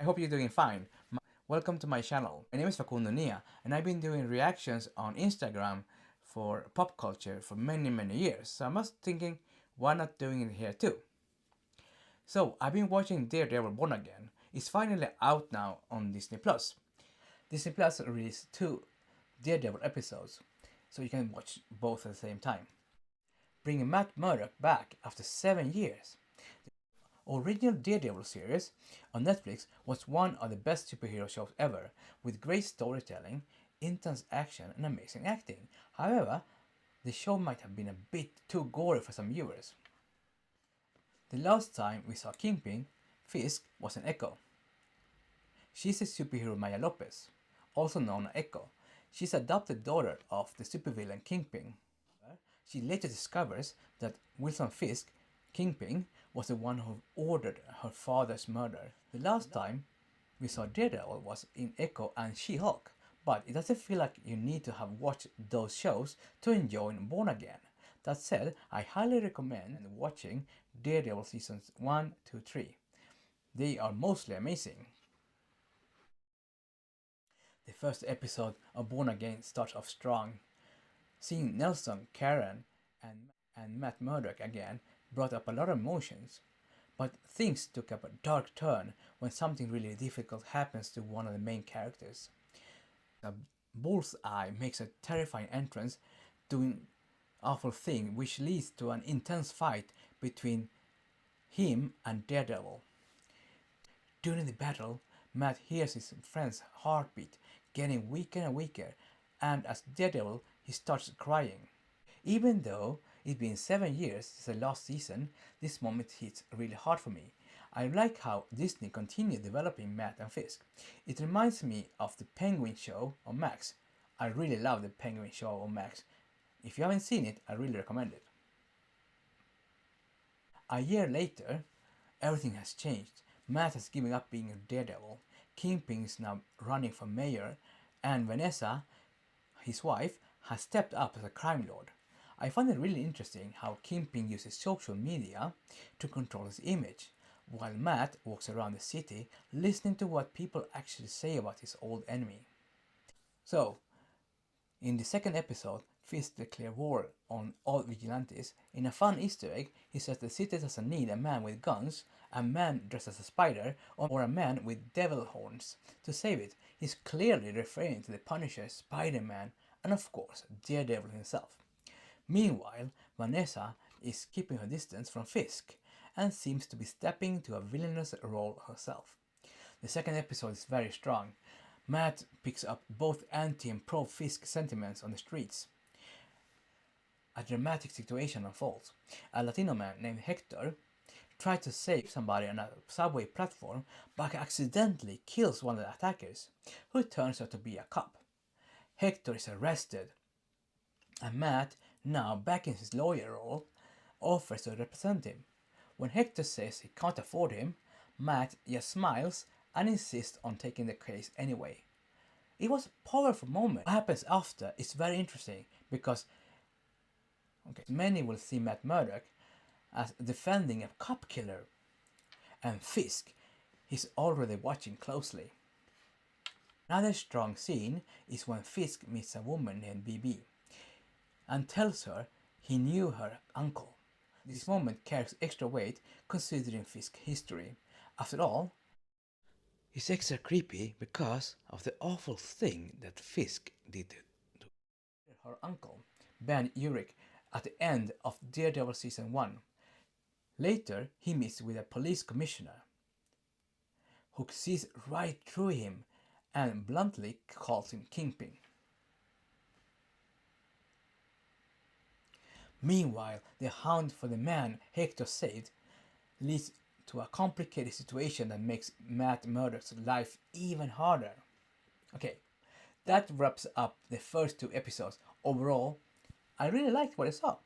I hope you're doing fine. Welcome to my channel. My name is Facundo Nia, and I've been doing reactions on Instagram for pop culture for many years. So I was thinking, why not doing it here too? So I've been watching Daredevil Born Again. It's finally out now on Disney Plus. Disney Plus released 2 Daredevil episodes, so you can watch both at the same time. Bringing Matt Murdock back after 7 years. Original Daredevil series on Netflix was one of the best superhero shows ever, with great storytelling, intense action, and amazing acting. However, the show might have been a bit too gory for some viewers. The last time we saw Kingpin, Fisk was an Echo. She's the superhero Maya Lopez, also known as Echo. She's adopted daughter of the supervillain Kingpin. She later discovers that Wilson Fisk, Kingpin, was the one who ordered her father's murder. The last time we saw Daredevil was in Echo and She-Hulk, but it doesn't feel like you need to have watched those shows to enjoy Born Again. That said, I highly recommend watching Daredevil seasons 1 to 3. They are mostly amazing. The first episode of Born Again starts off strong. Seeing Nelson, Karen, and Matt Murdock again brought up a lot of emotions. But things took up a dark turn when something really difficult happens to one of the main characters. A bullseye makes a terrifying entrance doing awful thing which leads to an intense fight between him and Daredevil. During the battle, Matt hears his friend's heartbeat getting weaker and weaker, and as Daredevil he starts crying. Even though it's been 7 years since the last season, this moment hits really hard for me. I like how Disney continued developing Matt and Fisk. It reminds me of the Penguin show on Max. I really love the Penguin show on Max. If you haven't seen it, I really recommend it. A year later, everything has changed. Matt has given up being a daredevil. Kingpin is now running for mayor, and Vanessa, his wife, has stepped up as a crime lord. I find it really interesting how Kingpin uses social media to control his image, while Matt walks around the city listening to what people actually say about his old enemy. So, in the second episode, Fisk declares war on all vigilantes. In a fun Easter egg, he says the city doesn't need a man with guns, a man dressed as a spider, or a man with devil horns to save it. He's clearly referring to the Punisher, Spider-Man, and of course, Daredevil himself. Meanwhile, Vanessa is keeping her distance from Fisk and seems to be stepping into a villainous role herself. The second episode is very strong. Matt picks up both anti and pro Fisk sentiments on the streets. A dramatic situation unfolds. A Latino man named Hector tries to save somebody on a subway platform but accidentally kills one of the attackers, who turns out to be a cop. Hector is arrested, and Matt, now back in his lawyer role, offers to represent him. When Hector says he can't afford him, Matt just smiles and insists on taking the case anyway. It was a powerful moment. What happens after is very interesting because many will see Matt Murdock as defending a cop killer, and Fisk is already watching closely. Another strong scene is when Fisk meets a woman named BB and tells her he knew her uncle. This moment carries extra weight considering Fisk's history. After all, it's extra creepy because of the awful thing that Fisk did to her uncle, Ben Urich, at the end of Daredevil Season 1. Later, he meets with a police commissioner who sees right through him and bluntly calls him Kingpin. Meanwhile, the hunt for the man Hector saved leads to a complicated situation that makes Matt Murdock's life even harder. Okay, that wraps up the first 2 episodes. Overall, I really liked what I saw.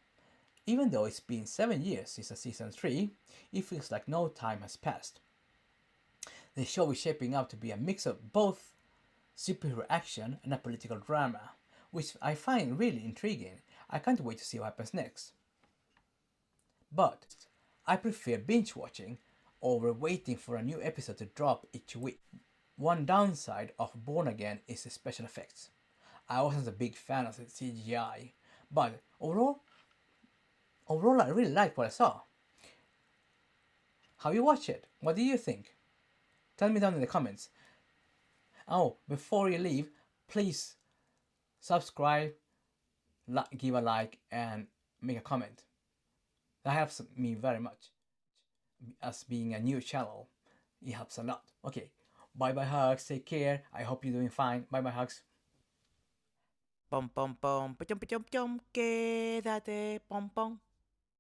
Even though it's been 7 years since season 3, it feels like no time has passed. The show is shaping up to be a mix of both superhero action and a political drama, which I find really intriguing. I can't wait to see what happens next. But I prefer binge watching or were waiting for a new episode to drop each week. One downside of Born Again is the special effects. I wasn't a big fan of the CGI, but overall I really liked what I saw. Have you watched it? What do you think? Tell me down in the comments. Oh, before you leave, please subscribe, give a like, and make a comment. That helps me very much. As being a new channel, it helps a lot. Okay, bye bye hugs, take care. I hope you're doing fine. Bye bye hugs. Pom pom pom, pachom pachom chom, quédate, pom pom.